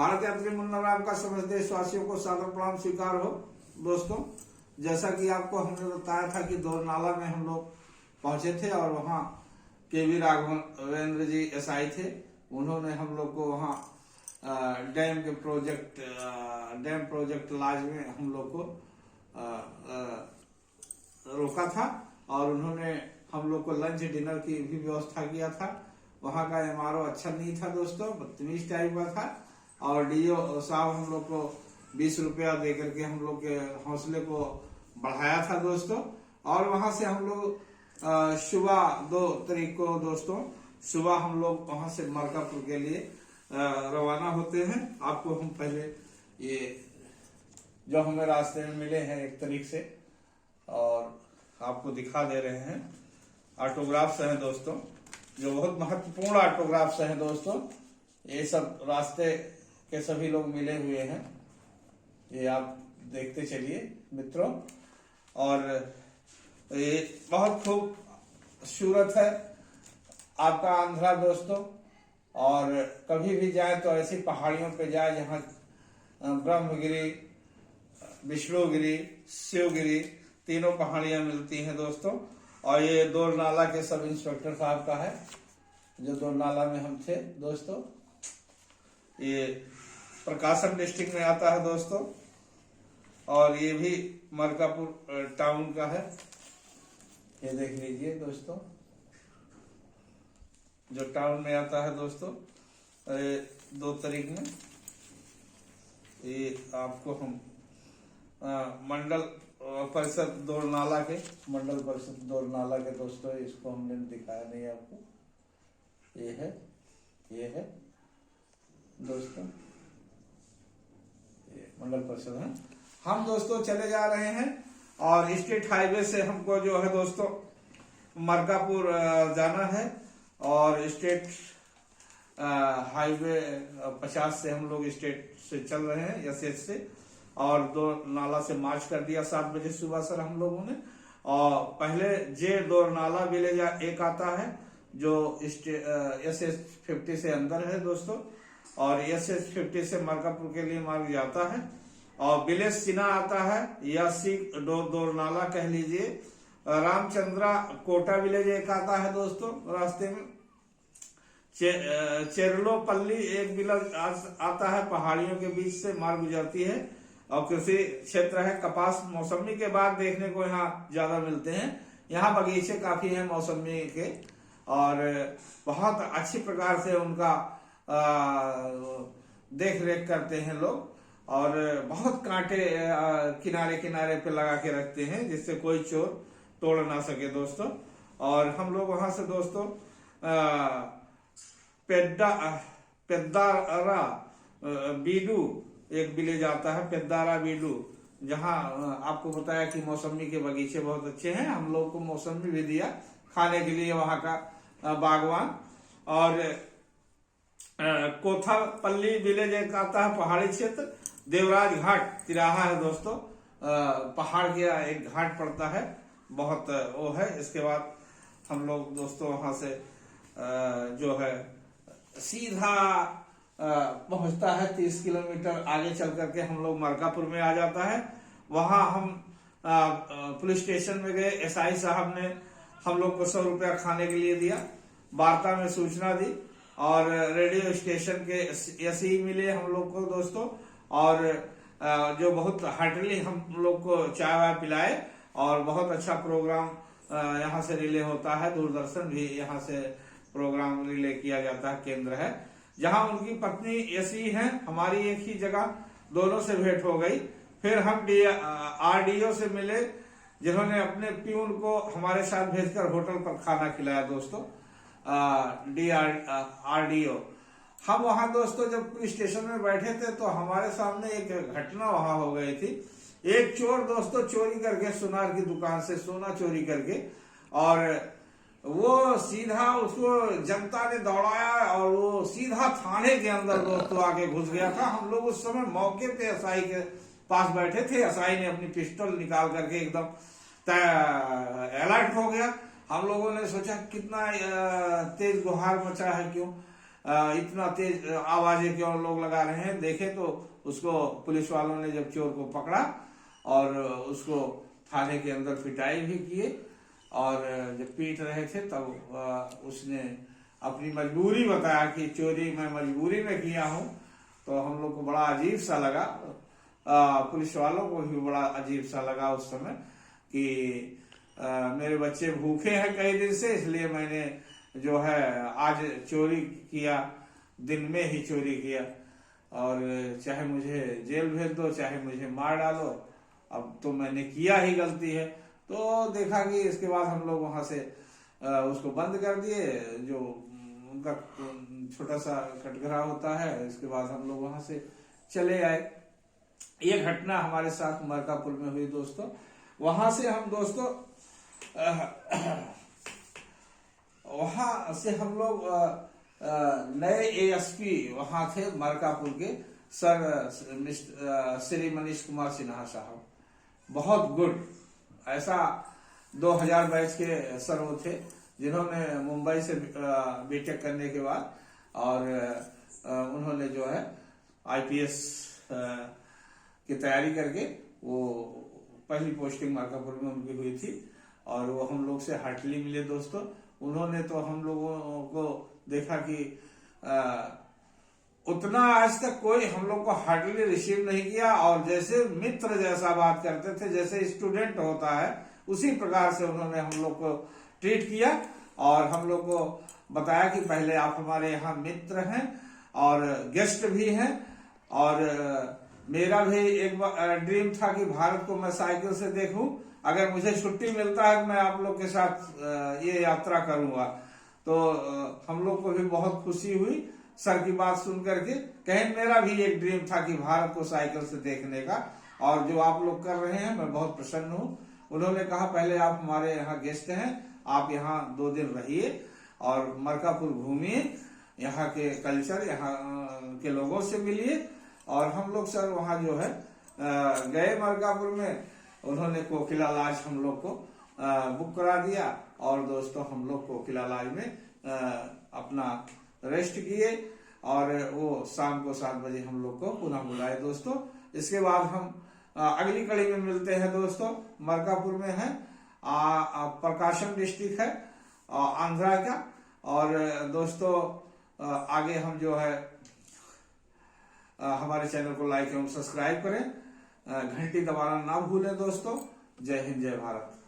भारत यात्री मुन्ना राम का समस्त देशवासियों को सादर प्रणाम स्वीकार हो। दोस्तों, जैसा कि आपको हमने बताया था कि दोरनाला में हम लोग पहुंचे थे और वहाँ केवी राघवेंद्र जी एसआई थे। उन्होंने हम लोग को वहाँ डैम प्रोजेक्ट लॉज में हम लोग को रोका था और उन्होंने हम लोग को लंच डिनर की भी व्यवस्था किया था। वहाँ का एमआरओ अच्छा नहीं था दोस्तों, बदतमीज टाइप का था और डीओ साहब हम लोग को 20 रुपया दे करके हम लोग के हौसले को बढ़ाया था दोस्तों। और वहां से हम लोग सुबह 2 तारीख को दोस्तों सुबह हम लोग वहां से मरकापुर के लिए रवाना होते हैं। आपको हम पहले ये जो हमें रास्ते में मिले हैं 1 तारीख से और आपको दिखा दे रहे हैं। ऑटोग्राफ्स हैं दोस्तों, जो बहुत महत्वपूर्ण ऑटोग्राफ्स हैं दोस्तों। ये सब रास्ते के सभी लोग मिले हुए हैं, ये आप देखते चलिए मित्रों। और ये बहुत खूबसूरत है आपका आंध्रा दोस्तों। और कभी भी जाए तो ऐसी पहाड़ियों पे जाए जहाँ ब्रह्मगिरी, विष्णुगिरी, शिवगिरी तीनों पहाड़ियां मिलती हैं दोस्तों। और ये दोरनाला के सब इंस्पेक्टर साहब का है, जो दोरनाला में हम थे दोस्तों। ये प्रकाशम डिस्ट्रिक्ट में आता है दोस्तों और ये भी मरकापुर टाउन का है। ये देख लीजिए दोस्तों, जो टाउन में आता है दोस्तों 2 तारीख में। ये आपको हम मंडल परिषद दोरनाला के दोस्तों, इसको हमने दिखाया नहीं आपको। ये है दोस्तों, ये मंडल परिषद है। हम दोस्तों चले जा रहे हैं और स्टेट हाईवे से हमको जो है दोस्तों मरकापुर जाना है। और स्टेट हाईवे 50 से हम लोग स्टेट से चल रहे हैं, एसएच से। और दोरनाला से मार्च कर दिया 7 बजे सुबह सर हम लोगों ने। और पहले जे दोरनाला विलेज एक आता है जो एसएच 50 से अंदर है दोस्तों, और एसएच 50 से मरकापुर के लिए मार्ग जाता है। और विलेज सिन्हा आता है या दोरनाला कह लीजिए। रामचंद्रा कोटा विलेज एक आता है दोस्तों रास्ते में। चेरलोपल्ली एक विलेज आता है, पहाड़ियों के बीच से मार्ग गुजरती है। और कृषि क्षेत्र है, कपास मौसमी के बाद देखने को यहाँ ज्यादा मिलते हैं। यहाँ बगीचे काफी हैं मौसमी के और बहुत अच्छी प्रकार से उनका देख रेख करते हैं लोग। और बहुत कांटे किनारे किनारे पे लगा के रखते हैं जिससे कोई चोर तोड़ ना सके दोस्तों। और हम लोग वहां से दोस्तों पेद्दारा बीडू एक विलेज आता है, पेद्दारा बीडू, जहाँ आपको बताया कि मौसमी के बगीचे बहुत अच्छे हैं। हम लोग को मौसमी भी दिया खाने के लिए वहां का बागवान। और कोथापल्ली विलेज एक आता है, पहाड़ी क्षेत्र। देवराज घाट तिराहा है दोस्तों, पहाड़ के एक घाट पड़ता है, बहुत वो है। इसके बाद हम लोग दोस्तों वहां से जो है सीधा पहुंचता है 30 किलोमीटर आगे चल करके हम लोग मरकापुर में आ जाता है। वहां हम पुलिस स्टेशन में गए। एसआई साहब ने हम लोग को 100 रुपया खाने के लिए दिया, वार्ता में सूचना दी। और रेडियो स्टेशन के एसई मिले हम लोग को दोस्तों, और जो बहुत हार्टली हम लोग को चाय वाय पिलाए। और बहुत अच्छा प्रोग्राम यहाँ से रिले होता है, दूरदर्शन भी यहाँ से प्रोग्राम रिले किया जाता है, केंद्र है जहाँ उनकी पत्नी एसई है, हमारी एक ही जगह, दोनों से भेंट हो गई। फिर हम आरडीओ से मिले, जिन्होंने अपने प्यून को हमारे साथ भेजकर होटल पर खाना खिलाया दोस्तों। आरडीओ हम वहां दोस्तों जब पुलिस स्टेशन में बैठे थे तो हमारे सामने एक घटना वहां हो गई थी। एक चोर दोस्तों चोरी करके सुनार की दुकान से सोना चोरी करके, और वो सीधा उसको जनता ने दौड़ाया और वो सीधा थाने के अंदर दोस्तों आके घुस गया था। हम लोग उस समय मौके पे एसआई के पास बैठे थे। एसआई ने अपनी पिस्टल निकाल करके एकदम अलर्ट हो गया। हम लोगों ने सोचा कितना तेज गुहार मचा है क्यों, इतना तेज आवाजें क्यों लोग लगा रहे हैं। देखे तो उसको पुलिस वालों ने जब चोर को पकड़ा और उसको थाने के अंदर पिटाई भी किए, और जब पीट रहे थे तब उसने अपनी मजबूरी बताया कि चोरी मैं मजबूरी में किया हूँ। तो हम लोग को बड़ा अजीब सा लगा, पुलिस वालों को भी बड़ा अजीब सा लगा उस समय कि मेरे बच्चे भूखे हैं कई दिन से, इसलिए मैंने जो है आज चोरी किया, दिन में ही चोरी किया, और चाहे मुझे जेल भेज दो चाहे मुझे मार डालो, अब तो मैंने किया ही गलती है। तो देखा कि इसके बाद हम लोग वहां से उसको बंद कर दिए, जो उनका छोटा सा कटघरा होता है। इसके बाद हम लोग वहां से चले आए। ये घटना हमारे साथ मरकापुर में हुई दोस्तों। वहां से हम दोस्तों वहां से हम लोग नए एएसपी वहां थे मरकापुर के सर श्री मनीष कुमार सिन्हा साहब, बहुत गुड। ऐसा 2000 बैच के सर वो थे जिन्होंने मुंबई से बीटेक करने के बाद और उन्होंने जो है आईपीएस की तैयारी करके वो पहली पोस्टिंग मरकापुर में उनकी हुई थी, और वो हम लोग से हार्टली मिले दोस्तों। उन्होंने तो हम लोगों को देखा कि उतना आज तक कोई हम लोग को हार्डली रिसीव नहीं किया, और जैसे मित्र जैसा बात करते थे, जैसे स्टूडेंट होता है उसी प्रकार से उन्होंने हम लोग को ट्रीट किया। और हम लोग को बताया कि पहले आप हमारे यहाँ मित्र हैं और गेस्ट भी हैं, और मेरा भी एक ड्रीम था कि भारत को मैं साइकिल से देखूं, अगर मुझे छुट्टी मिलता है मैं आप लोग के साथ ये यात्रा करूंगा। तो हम लोग को भी बहुत खुशी हुई सर की बात सुन करके। कहीं मेरा भी एक ड्रीम था कि भारत को साइकिल से देखने का, और जो आप लोग कर रहे हैं मैं बहुत प्रसन्न हूँ। उन्होंने कहा पहले आप हमारे यहाँ गेस्ट हैं, आप यहाँ 2 दिन रहिए और मरकापुर घूमिए, यहाँ के कल्चर, यहाँ के लोगों से मिलिए। और हम लोग सर वहाँ जो है गए मरकापुर में, उन्होंने कोकिला लॉज हम लोग को बुक करा दिया, और दोस्तों हम लोग कोकिला लॉज में अपना रेस्ट किए, और वो शाम को 7 बजे हम लोग को पुनः बुलाए दोस्तों। इसके बाद हम अगली कड़ी में मिलते हैं दोस्तों। मरकापुर में है प्रकाशम डिस्ट्रिक्ट है आंध्रा का। और दोस्तों आगे हम जो है हमारे चैनल को लाइक एवं सब्सक्राइब करें, घंटी दबाना ना भूलें दोस्तों। जय हिंद, जय भारत।